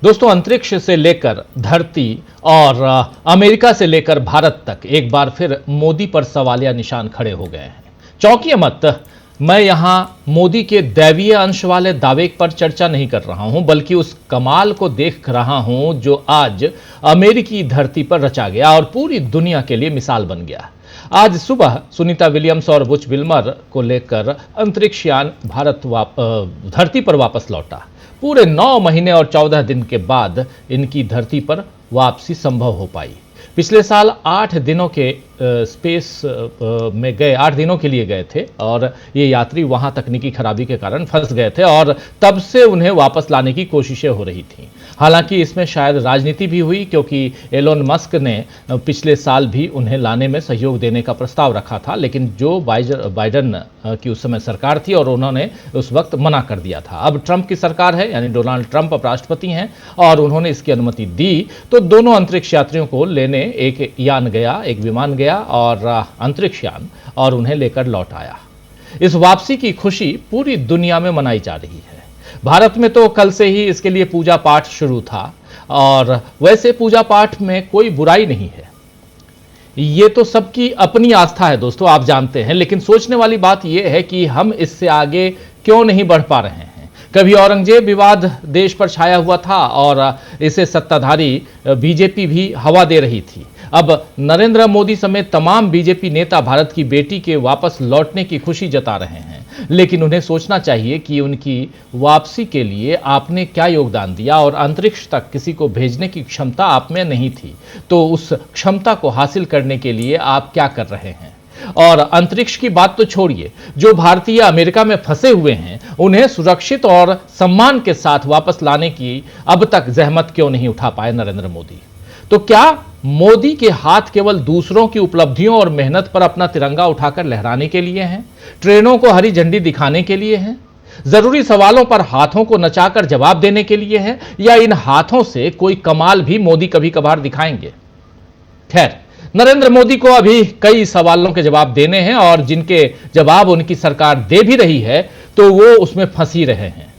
दोस्तों, अंतरिक्ष से लेकर धरती और अमेरिका से लेकर भारत तक एक बार फिर मोदी पर सवालिया निशान खड़े हो गए हैं। चौंकिए मत, मैं यहां मोदी के दैवीय अंश वाले दावे पर चर्चा नहीं कर रहा हूं, बल्कि उस कमाल को देख रहा हूं जो आज अमेरिकी धरती पर रचा गया और पूरी दुनिया के लिए मिसाल बन गया। आज सुबह सुनीता विलियम्स और बुच विल्मर को लेकर अंतरिक्ष यान धरती पर वापस लौटा। पूरे 9 महीने और 14 दिन के बाद इनकी धरती पर वापसी संभव हो पाई। पिछले साल 8 दिनों के स्पेस में गए, 8 दिनों के लिए गए थे और ये यात्री वहां तकनीकी खराबी के कारण फंस गए थे और तब से उन्हें वापस लाने की कोशिशें हो रही थीं। हालांकि इसमें शायद राजनीति भी हुई, क्योंकि एलोन मस्क ने पिछले साल भी उन्हें लाने में सहयोग देने का प्रस्ताव रखा था, लेकिन जो बाइडन की उस समय सरकार थी और उन्होंने उस वक्त मना कर दिया था। अब ट्रंप की सरकार है, यानी डोनाल्ड ट्रंप अब राष्ट्रपति हैं और उन्होंने इसकी अनुमति दी, तो दोनों अंतरिक्ष यात्रियों को लेने एक यान गया, एक विमान गया और अंतरिक्ष यान, और उन्हें लेकर लौट आया। इस वापसी की खुशी पूरी दुनिया में मनाई जा रही है। भारत में तो कल से ही इसके लिए पूजा पाठ शुरू था और वैसे पूजा पाठ में कोई बुराई नहीं है, ये तो सबकी अपनी आस्था है दोस्तों, आप जानते हैं। लेकिन सोचने वाली बात यह है कि हम इससे आगे क्यों नहीं बढ़ पा रहे हैं। कभी औरंगजेब विवाद देश पर छाया हुआ था और इसे सत्ताधारी बीजेपी भी हवा दे रही थी। अब नरेंद्र मोदी समेत तमाम बीजेपी नेता भारत की बेटी के वापस लौटने की खुशी जता रहे हैं, लेकिन उन्हें सोचना चाहिए कि उनकी वापसी के लिए आपने क्या योगदान दिया और अंतरिक्ष तक किसी को भेजने की क्षमता आप में नहीं थी, तो उस क्षमता को हासिल करने के लिए आप क्या कर रहे हैं। और अंतरिक्ष की बात तो छोड़िए, जो भारतीय अमेरिका में फंसे हुए हैं उन्हें सुरक्षित और सम्मान के साथ वापस लाने की अब तक जहमत क्यों नहीं उठा पाए नरेंद्र मोदी। तो क्या मोदी के हाथ केवल दूसरों की उपलब्धियों और मेहनत पर अपना तिरंगा उठाकर लहराने के लिए हैं, ट्रेनों को हरी झंडी दिखाने के लिए हैं, जरूरी सवालों पर हाथों को नचाकर जवाब देने के लिए हैं, या इन हाथों से कोई कमाल भी मोदी कभी कभार दिखाएंगे। खैर, नरेंद्र मोदी को अभी कई सवालों के जवाब देने हैं और जिनके जवाब उनकी सरकार दे भी रही है तो वो उसमें फंसी रहे हैं।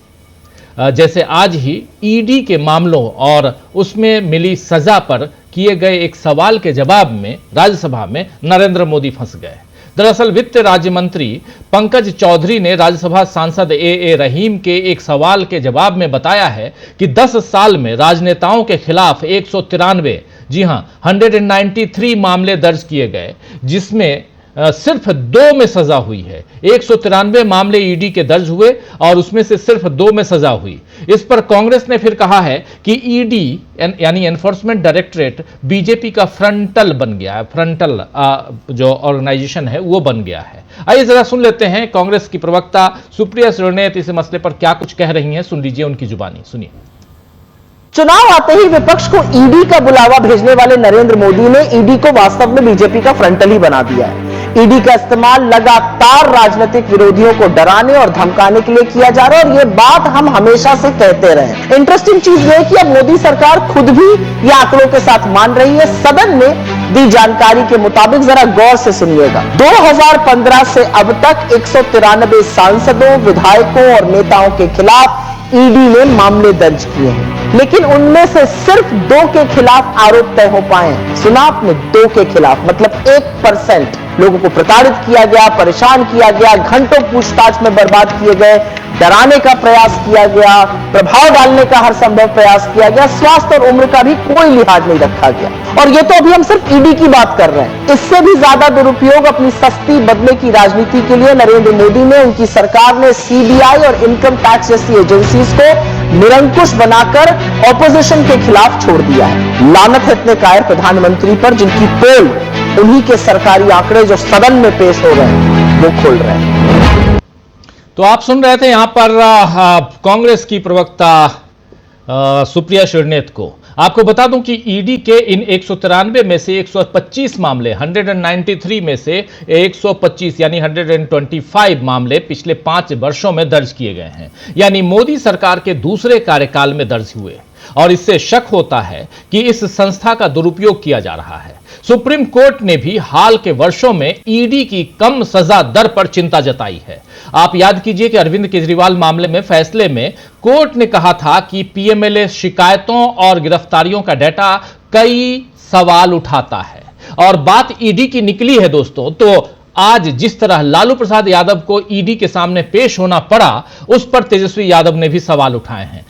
जैसे आज ही ईडी के मामलों और उसमें मिली सजा पर किए गए एक सवाल के जवाब में राज्यसभा में नरेंद्र मोदी फंस गए। दरअसल वित्त राज्य मंत्री पंकज चौधरी ने राज्यसभा सांसद ए रहीम के एक सवाल के जवाब में बताया है कि 10 साल में राजनेताओं के खिलाफ 193, जी हां 193 मामले दर्ज किए गए, जिसमें सिर्फ 2 में सजा हुई है। 193 मामले ईडी के दर्ज हुए और उसमें से सिर्फ 2 में सजा हुई। इस पर कांग्रेस ने फिर कहा है कि ईडी यानी एनफोर्समेंट डायरेक्टरेट बीजेपी का फ्रंटल बन गया है, फ्रंटल जो ऑर्गेनाइजेशन है वो बन गया है। आइए जरा सुन लेते हैं कांग्रेस की प्रवक्ता सुप्रिया श्रीनेत इस मसले पर क्या कुछ कह रही हैं, सुन लीजिए उनकी जुबानी, सुनिए। चुनाव आते ही विपक्ष को ईडी का बुलावा भेजने वाले नरेंद्र मोदी ने ईडी को वास्तव में बीजेपी का फ्रंटल ही बना दिया है। ईडी का इस्तेमाल लगातार राजनीतिक विरोधियों को डराने और धमकाने के लिए किया जा रहा है और यह बात हम हमेशा से कहते रहे। इंटरेस्टिंग चीज यह है कि अब मोदी सरकार खुद भी ये आंकड़ों के साथ मान रही है। सदन में दी जानकारी के मुताबिक जरा गौर से सुनिएगा, 2015 से अब तक 193 सांसदों, विधायकों और नेताओं के खिलाफ ईडी ने मामले दर्ज किए हैं, लेकिन उनमें से सिर्फ 2 के खिलाफ आरोप तय हो पाए। सुना आपने, 2 के खिलाफ, मतलब 1%। लोगों को प्रताड़ित किया गया, परेशान किया गया, घंटों पूछताछ में बर्बाद किए गए, डराने का प्रयास किया गया, प्रभाव डालने का हर संभव प्रयास किया गया, स्वास्थ्य और उम्र का भी कोई लिहाज नहीं रखा गया। और ये तो अभी हम सिर्फ ईडी की बात कर रहे हैं। इससे भी ज्यादा दुरुपयोग अपनी सस्ती बदले की राजनीति के लिए नरेंद्र मोदी ने, उनकी सरकार ने सीबीआई और इनकम टैक्स जैसी एजेंसीज को निरंकुश बनाकर ऑपोजिशन के खिलाफ छोड़ दिया है। लानत है इतने कायर प्रधानमंत्री पर जिनकी पोल उन्हीं के सरकारी आंकड़े जो सदन में पेश हो रहे हैं वो खोल रहे हैं। तो आप सुन रहे थे यहां पर कांग्रेस की प्रवक्ता सुप्रिया श्रीनेत को। आपको बता दूं कि ईडी के इन 193 में से 125 मामले, 193 में से 125 यानी 125 मामले पिछले 5 वर्षों में दर्ज किए गए हैं, यानी मोदी सरकार के दूसरे कार्यकाल में दर्ज हुए। और इससे शक होता है कि इस संस्था का दुरुपयोग किया जा रहा है। सुप्रीम कोर्ट ने भी हाल के वर्षों में ईडी की कम सजा दर पर चिंता जताई है। आप याद कीजिए कि अरविंद केजरीवाल मामले में फैसले में कोर्ट ने कहा था कि पीएमएलए शिकायतों और गिरफ्तारियों का डेटा कई सवाल उठाता है और बात ईडी की निकली है दोस्तों। तो आज जिस तरह लालू प्रसाद यादव को ईडी के सामने पेश होना पड़ा, उस पर तेजस्वी यादव ने भी सवाल उठाए हैं।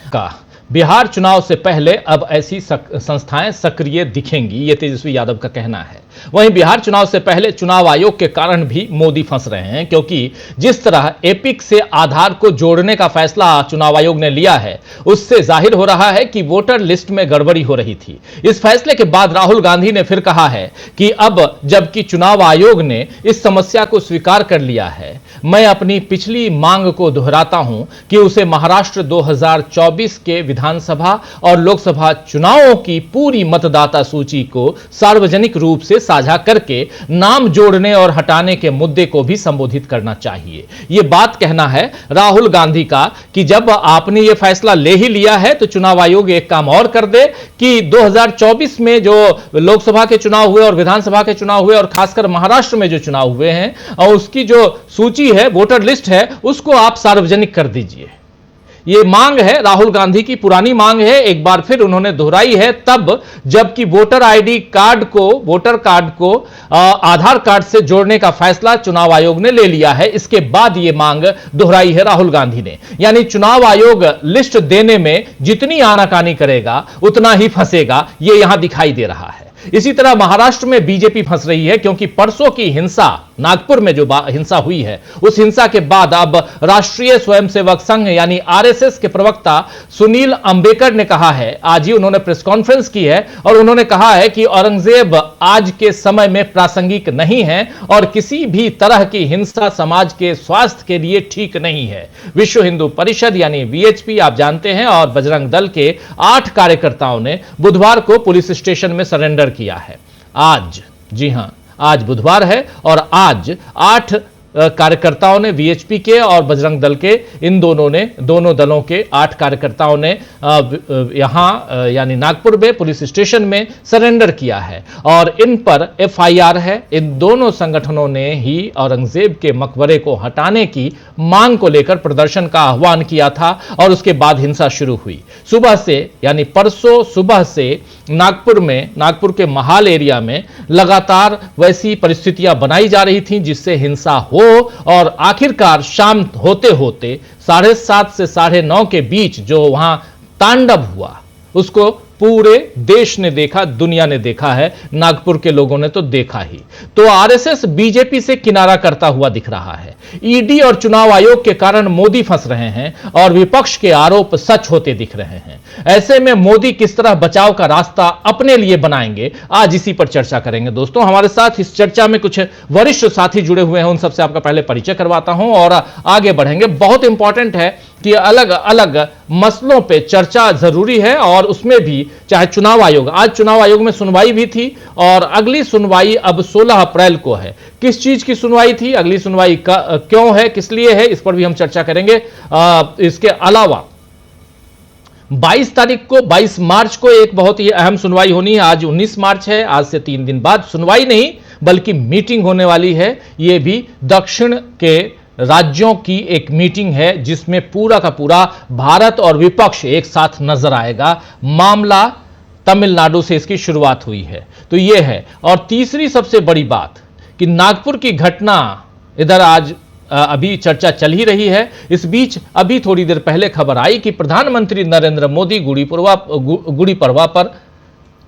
बिहार चुनाव से पहले अब ऐसी संस्थाएं सक्रिय दिखेंगी, यह तेजस्वी यादव का कहना है। वहीं बिहार चुनाव से पहले चुनाव आयोग के कारण भी मोदी फंस रहे हैं, क्योंकि जिस तरह एपिक से आधार को जोड़ने का फैसला चुनाव आयोग ने लिया है, उससे जाहिर हो रहा है कि वोटर लिस्ट में गड़बड़ी हो रही थी। इस फैसले के बाद राहुल गांधी ने फिर कहा है कि अब जबकि चुनाव आयोग ने इस समस्या को स्वीकार कर लिया है, मैं अपनी पिछली मांग को दोहराता हूं कि उसे महाराष्ट्र 2024 के विधानसभा और लोकसभा चुनावों की पूरी मतदाता सूची को सार्वजनिक रूप से साझा करके नाम जोड़ने और हटाने के मुद्दे को भी संबोधित करना चाहिए। यह बात कहना है राहुल गांधी का कि जब आपने यह फैसला ले ही लिया है तो चुनाव आयोग एक काम और कर दे कि 2024 में जो लोकसभा के चुनाव हुए और विधानसभा के चुनाव हुए और खासकर महाराष्ट्र में जो चुनाव हुए हैं और उसकी जो सूची है, वोटर लिस्ट है, उसको आप सार्वजनिक कर दीजिए। यह मांग है राहुल गांधी की, पुरानी मांग है, एक बार फिर उन्होंने दोहराई है तब जबकि वोटर कार्ड को आधार कार्ड से जोड़ने का फैसला चुनाव आयोग ने ले लिया है। इसके बाद यह मांग दोहराई है राहुल गांधी ने। यानी चुनाव आयोग लिस्ट देने में जितनी आनाकानी करेगा उतना ही फंसेगा, यह यहां दिखाई दे रहा है। इसी तरह महाराष्ट्र में बीजेपी फंस रही है, क्योंकि परसों की हिंसा, नागपुर में जो हिंसा हुई है, उस हिंसा के बाद अब राष्ट्रीय स्वयंसेवक संघ यानी आरएसएस के प्रवक्ता सुनील अंबेकर ने कहा है, आज ही उन्होंने प्रेस कॉन्फ्रेंस की है और उन्होंने कहा है कि औरंगजेब आज के समय में प्रासंगिक नहीं है और किसी भी तरह की हिंसा समाज के स्वास्थ्य के लिए ठीक नहीं है। विश्व हिंदू परिषद यानी वीएचपी आप जानते हैं और बजरंग दल के 8 कार्यकर्ताओं ने बुधवार को पुलिस स्टेशन में सरेंडर किया है। आज, जी हां, आज बुधवार है और आज 8 कार्यकर्ताओं ने, वीएचपी के और बजरंग दल के, इन दोनों दलों के 8 कार्यकर्ताओं ने यहां यानी नागपुर में पुलिस स्टेशन में सरेंडर किया है और इन पर एफआईआर है। इन दोनों संगठनों ने ही औरंगजेब के मकबरे को हटाने की मांग को लेकर प्रदर्शन का आह्वान किया था और उसके बाद हिंसा शुरू हुई। सुबह से यानी परसों सुबह से नागपुर के महाल एरिया में लगातार वैसी परिस्थितियां बनाई जा रही थीं जिससे हिंसा हो और आखिरकार शाम होते होते 7:30 से 9:30 के बीच जो वहां तांडव हुआ उसको पूरे देश ने देखा, दुनिया ने देखा है, नागपुर के लोगों ने तो देखा ही। तो आरएसएस बीजेपी से किनारा करता हुआ दिख रहा है। ईडी और चुनाव आयोग के कारण मोदी फंस रहे हैं और विपक्ष के आरोप सच होते दिख रहे हैं। ऐसे में मोदी किस तरह बचाव का रास्ता अपने लिए बनाएंगे, आज इसी पर चर्चा करेंगे। दोस्तों, हमारे साथ इस चर्चा में कुछ वरिष्ठ साथी जुड़े हुए हैं, उन सबसे आपका पहले परिचय करवाता हूं और आगे बढ़ेंगे। बहुत इंपॉर्टेंट है कि अलग अलग मसलों पे चर्चा जरूरी है और उसमें भी चाहे चुनाव आयोग, आज चुनाव आयोग में सुनवाई भी थी और अगली सुनवाई अब 16 अप्रैल को है। किस चीज की सुनवाई थी, अगली सुनवाई क्यों है, किस लिए है, इस पर भी हम चर्चा करेंगे। इसके अलावा 22 मार्च को एक बहुत ही अहम सुनवाई होनी है। आज 19 मार्च है, आज से 3 दिन बाद सुनवाई नहीं बल्कि मीटिंग होने वाली है। यह भी दक्षिण के राज्यों की एक मीटिंग है जिसमें पूरा का पूरा भारत और विपक्ष एक साथ नजर आएगा। मामला तमिलनाडु से इसकी शुरुआत हुई है, तो यह है। और तीसरी सबसे बड़ी बात कि नागपुर की घटना इधर आज अभी चर्चा चल ही रही है। इस बीच अभी थोड़ी देर पहले खबर आई कि प्रधानमंत्री नरेंद्र मोदी गुड़ी पड़वा पर,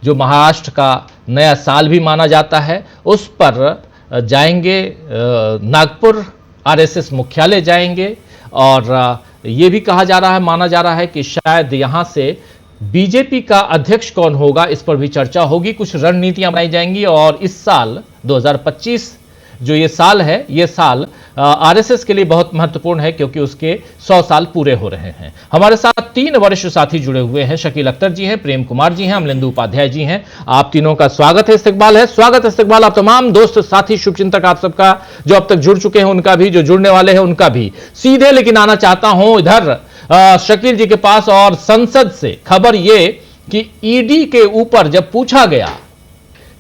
जो महाराष्ट्र का नया साल भी माना जाता है, उस पर जाएंगे नागपुर, आरएसएस मुख्यालय जाएंगे और यह भी कहा जा रहा है, माना जा रहा है कि शायद यहां से बीजेपी का अध्यक्ष कौन होगा, इस पर भी चर्चा होगी। कुछ रणनीतियां बनाई जाएंगी और इस साल 2025 जो ये साल है, ये साल आरएसएस के लिए बहुत महत्वपूर्ण है क्योंकि उसके 100 साल पूरे हो रहे हैं। हमारे साथ 3 वरिष्ठ साथी जुड़े हुए हैं। शकील अख्तर जी हैं, प्रेम कुमार जी हैं, अमलेंदु उपाध्याय जी हैं। आप तीनों का स्वागत है, इस्तकबाल है। स्वागत इस्तकबाल आप तमाम दोस्त साथी शुभचिंतक आप सबका, जो अब तक जुड़ चुके हैं उनका भी, जो जुड़ने वाले हैं उनका भी। सीधे लेकिन आना चाहता हूं इधर शकील जी के पास और संसद से खबर यह कि ईडी के ऊपर जब पूछा गया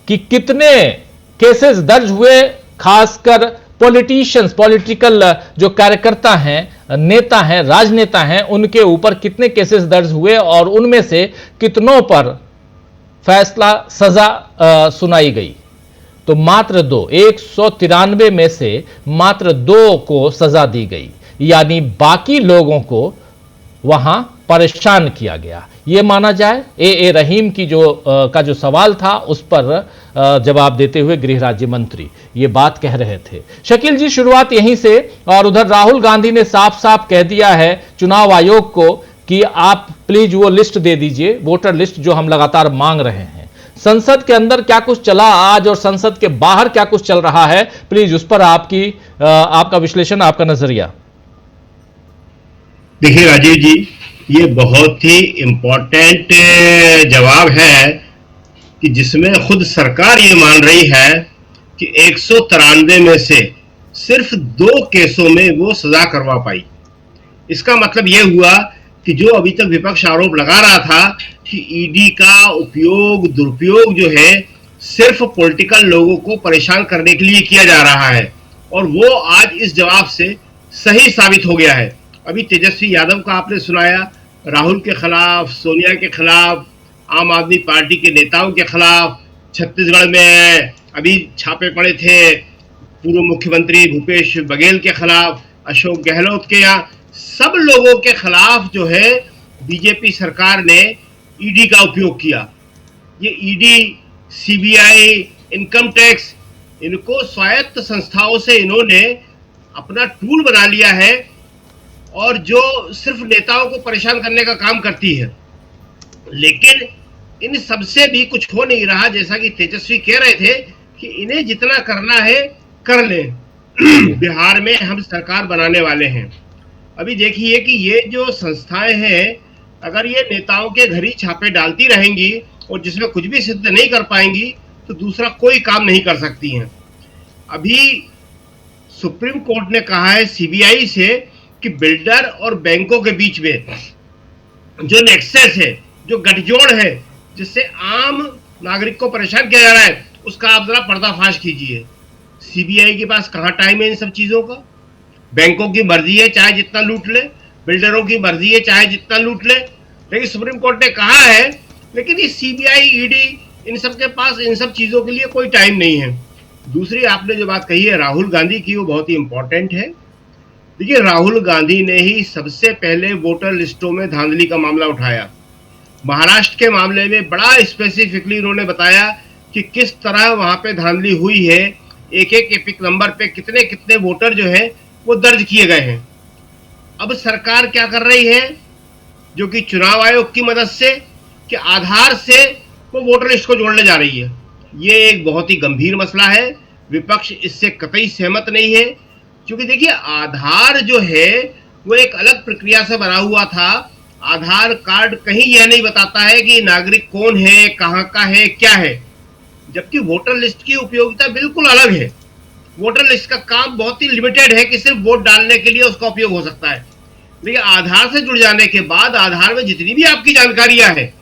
कि कितने केसेस दर्ज हुए, खासकर पॉलिटिशियंस, पॉलिटिकल जो कार्यकर्ता हैं, नेता हैं, राजनेता हैं, उनके ऊपर कितने केसेस दर्ज हुए और उनमें से कितनों पर फैसला, सजा सुनाई गई? तो मात्र 2, 193 में से मात्र 2 को सजा दी गई, यानी बाकी लोगों को वहां परेशान किया गया। यह माना जाए। ए रहीम की जो सवाल था उस पर जवाब देते हुए गृह राज्य मंत्री ये बात कह रहे थे। शकील जी, शुरुआत यहीं से। और उधर राहुल गांधी ने साफ साफ कह दिया है चुनाव आयोग को कि आप प्लीज वो लिस्ट दे दीजिए, वोटर लिस्ट जो हम लगातार मांग रहे हैं। संसद के अंदर क्या कुछ चला आज और संसद के बाहर क्या कुछ चल रहा है, प्लीज उस पर आपका विश्लेषण, आपका नजरिया। देखिए राजीव जी, ये बहुत ही इंपॉर्टेंट जवाब है कि जिसमें खुद सरकार ये मान रही है कि 193 में से सिर्फ 2 केसों में वो सजा करवा पाई। इसका मतलब ये हुआ कि जो अभी तक विपक्ष आरोप लगा रहा था कि ईडी का उपयोग, दुरुपयोग जो है सिर्फ पॉलिटिकल लोगों को परेशान करने के लिए किया जा रहा है, और वो आज इस जवाब से सही साबित हो गया है। अभी तेजस्वी यादव का आपने सुनाया, राहुल के खिलाफ, सोनिया के खिलाफ, आम आदमी पार्टी के नेताओं के खिलाफ छत्तीसगढ़ में अभी छापे पड़े थे, पूर्व मुख्यमंत्री भूपेश बघेल के खिलाफ, अशोक गहलोत के, यहाँ सब लोगों के खिलाफ जो है बीजेपी सरकार ने ईडी का उपयोग किया। ये ईडी, सीबीआई, इनकम टैक्स, इनको स्वायत्त संस्थाओं से इन्होंने अपना टूल बना लिया है और जो सिर्फ नेताओं को परेशान करने का काम करती है। लेकिन इन सबसे भी कुछ हो नहीं रहा, जैसा कि तेजस्वी कह रहे थे कि इन्हें जितना करना है कर लें। बिहार में हम सरकार बनाने वाले हैं। अभी देखिए कि ये जो संस्थाएं हैं, अगर ये नेताओं के घर ही छापे डालती रहेंगी और जिसमें कुछ भी सिद्ध नहीं कर पाएंगी तो दूसरा कोई काम नहीं कर सकती हैं। अभी सुप्रीम कोर्ट ने कहा है सीबीआई से कि बिल्डर और बैंकों के बीच में जो नेक्सस है, जो गठजोड़ है, जिससे आम नागरिक को परेशान किया जा रहा है, उसका आप जरा पर्दाफाश कीजिए। सीबीआई के पास कहाँ टाइम है इन सब चीजों का? बैंकों की मर्जी है चाहे जितना लूट ले, बिल्डरों की मर्जी है चाहे जितना लूट ले, लेकिन सुप्रीम कोर्ट ने कहा है, लेकिन ये सीबीआई, ईडी, इन सब के पास इन सब चीजों के लिए कोई टाइम नहीं है। दूसरी आपने जो बात कही है राहुल गांधी की, वो बहुत ही इंपॉर्टेंट है। देखिए, राहुल गांधी ने ही सबसे पहले वोटर लिस्टों में धांधली का मामला उठाया। महाराष्ट्र के मामले में बड़ा स्पेसिफिकली उन्होंने बताया कि किस तरह वहां पे धांधली हुई है, एक एक एपिक नंबर पे कितने कितने वोटर जो है वो दर्ज किए गए हैं। अब सरकार क्या कर रही है, जो कि चुनाव आयोग की मदद से कि आधार से वो वोटर लिस्ट को जोड़ने जा रही है। ये एक बहुत ही गंभीर मसला है। विपक्ष इससे कतई सहमत नहीं है, क्योंकि देखिए आधार जो है वो एक अलग प्रक्रिया से बना हुआ था। आधार कार्ड कहीं यह नहीं बताता है कि नागरिक कौन है, कहाँ का है, क्या है, जबकि वोटर लिस्ट की उपयोगिता बिल्कुल अलग है। वोटर लिस्ट का काम बहुत ही लिमिटेड है कि सिर्फ वोट डालने के लिए उसका उपयोग हो सकता है, लेकिन आधार से जुड़ जाने के बाद आधार में जितनी भी आपकी जानकारियां हैं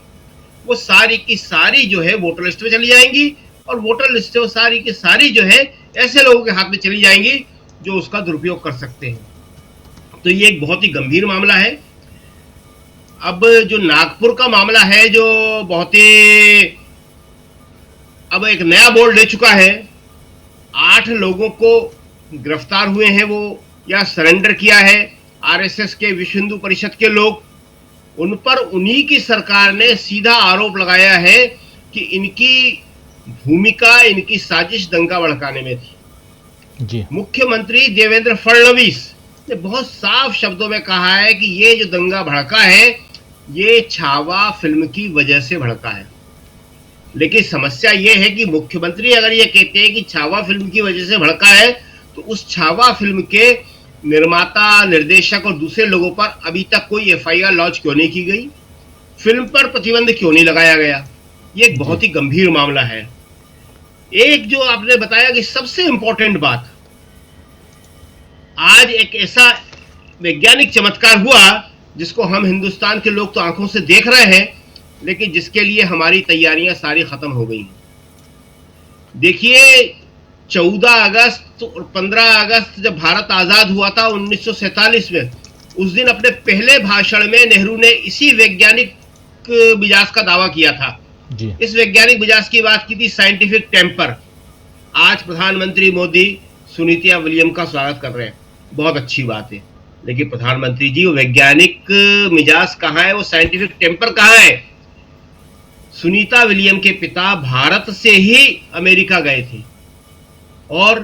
वो सारी की सारी जो है वोटर लिस्ट में चली जाएंगी, और वोटर लिस्ट वो सारी की सारी जो है ऐसे लोगों के हाथ में चली जाएंगी जो उसका दुरुपयोग कर सकते हैं। तो ये एक बहुत ही गंभीर मामला है। अब जो नागपुर का मामला है, जो बहुत ही अब एक नया बोर्ड ले चुका है, 8 लोगों को गिरफ्तार हुए हैं वो या सरेंडर किया है आरएसएस के, विश्व हिंदू परिषद के लोग। उन पर उन्हीं की सरकार ने सीधा आरोप लगाया है कि इनकी भूमिका, इनकी साजिश दंगा भड़काने में थी। जी। मुख्यमंत्री देवेंद्र फडणवीस ने बहुत साफ शब्दों में कहा है कि ये जो दंगा भड़का है ये छावा फिल्म की वजह से भड़का है। लेकिन समस्या ये है कि मुख्यमंत्री अगर ये कहते हैं कि छावा फिल्म की वजह से भड़का है, तो उस छावा फिल्म के निर्माता, निर्देशक और दूसरे लोगों पर अभी तक कोई एफआईआर लॉन्च क्यों नहीं की गई? फिल्म पर प्रतिबंध क्यों नहीं लगाया गया? ये एक बहुत ही गंभीर मामला है। एक जो आपने बताया कि सबसे इंपॉर्टेंट बात, आज एक ऐसा वैज्ञानिक चमत्कार हुआ जिसको हम हिंदुस्तान के लोग तो आंखों से देख रहे हैं, लेकिन जिसके लिए हमारी तैयारियां सारी खत्म हो गई। देखिए, 14 अगस्त और 15 अगस्त जब भारत आजाद हुआ था 1947 में, उस दिन अपने पहले भाषण में नेहरू ने इसी वैज्ञानिक मिजाज का दावा किया था। जी। इस वैज्ञानिक मिजाज की बात की थी, साइंटिफिक टेम्पर। आज प्रधानमंत्री मोदी सुनीता विलियम का स्वागत कर रहे हैं, बहुत अच्छी बात है। लेकिन प्रधानमंत्री जी, वो वैज्ञानिक मिजाज कहाँ है, वो साइंटिफिक टेम्पर कहाँ है? सुनीता विलियम के पिता भारत से ही अमेरिका गए थे और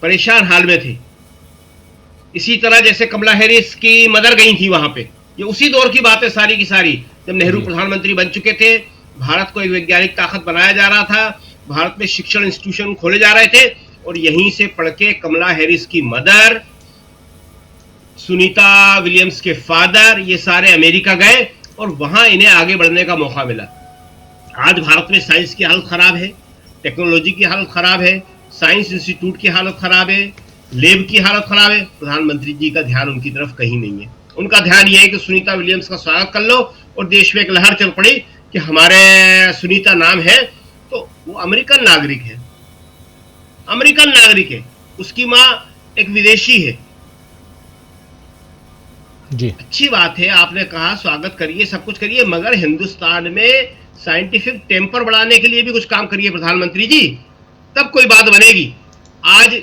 परेशान हाल में थे। इसी तरह जैसे कमला हैरिस की मदर गई थी वहां पे। ये उसी दौर की बात है सारी की सारी, जब नेहरू प्रधानमंत्री बन चुके थे, भारत को एक वैज्ञानिक ताकत बनाया जा रहा था, भारत में शिक्षण इंस्टीट्यूशन खोले जा रहे थे, और यहीं से पढ़ के कमला हैरिस की मदर, सुनीता विलियम्स के फादर, ये सारे अमेरिका गए और वहां इन्हें आगे बढ़ने का मौका मिला। आज भारत में साइंस की हालत खराब है, टेक्नोलॉजी की हालत खराब है, साइंस इंस्टीट्यूट की हालत खराब है, लैब की हालत खराब है। प्रधानमंत्री जी का ध्यान उनकी तरफ कहीं नहीं है। उनका ध्यान यह है कि सुनीता विलियम्स का स्वागत कर लो, और देश में एक लहर चल पड़ी कि हमारे सुनीता नाम है तो वो अमेरिकन नागरिक है, अमेरिकन नागरिक है, उसकी माँ एक विदेशी है। जी। अच्छी बात है, आपने कहा स्वागत करिए, सब कुछ करिए, मगर हिंदुस्तान में साइंटिफिक टेम्पर बढ़ाने के लिए भी कुछ काम करिए प्रधानमंत्री जी, तब कोई बात बनेगी। आज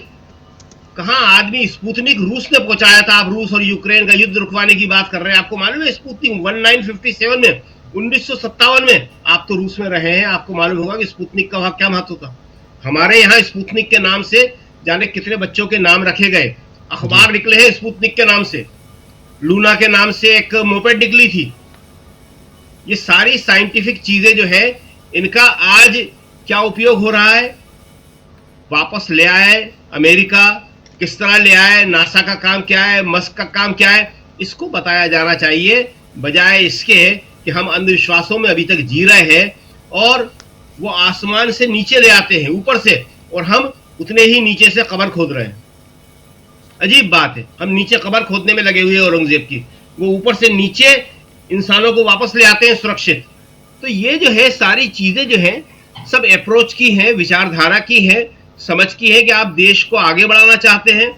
कहां आदमी स्पुतनिक रूस ने पहुंचाया था, आप रूस और यूक्रेन का युद्ध रुकवाने की बात कर रहे हैं। आपको मालूम है स्पुतनिक 1957 में, 1957 में, आप तो रूस में रहे हैं, आपको मालूम होगा कि स्पुतनिक का वहां क्या महत्व था। हमारे यहाँ स्पुतनिक के नाम से जाने कितने बच्चों के नाम रखे गए, अखबार निकले हैं स्पुतनिक के नाम से, लूना के नाम से एक मोपेड निकली थी। ये सारी साइंटिफिक चीजें जो है, इनका आज क्या उपयोग हो रहा है? वापस ले आए अमेरिका, किस तरह ले आए, नासा का काम क्या है, मस्क का काम क्या है, इसको बताया जाना चाहिए, बजाय इसके कि हम अंधविश्वासों में अभी तक जी रहे हैं और वो आसमान से नीचे ले आते हैं ऊपर से, और हम उतने ही नीचे से कब्र खोद रहे हैं। अजीब बात है, हम नीचे कब्र खोदने में लगे हुए हैं औरंगजेब की, वो ऊपर से नीचे इंसानों को वापस ले आते हैं सुरक्षित। तो ये जो है सारी चीजें जो है सब अप्रोच की है, विचारधारा की है, समझ की है कि आप देश को आगे बढ़ाना चाहते हैं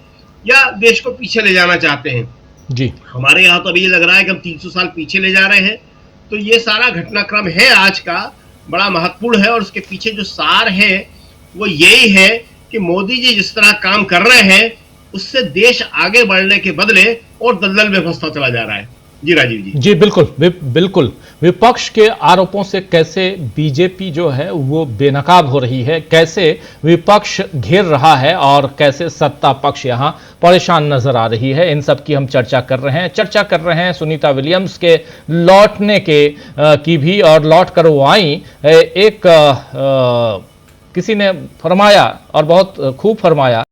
या देश को पीछे ले जाना चाहते हैं। जी। हमारे यहाँ तो अभी ये लग रहा है कि हम 300 साल पीछे ले जा रहे हैं। तो ये सारा घटनाक्रम है आज का, बड़ा महत्वपूर्ण है, और उसके पीछे जो सार है वो यही है कि मोदी जी जिस तरह काम कर रहे हैं उससे देश आगे बढ़ने के बदले और दलदल में फंसता चला जा रहा है। जी राजीव जी। जी बिल्कुल, बिल्कुल। विपक्ष के आरोपों से कैसे बीजेपी जो है वो बेनकाब हो रही है, कैसे विपक्ष घेर रहा है और कैसे सत्ता पक्ष यहां परेशान नजर आ रही है, इन सब की हम चर्चा कर रहे हैं सुनीता विलियम्स के लौटने की भी, और लौट कर वो आई। एक किसी ने फरमाया और बहुत खूब फरमाया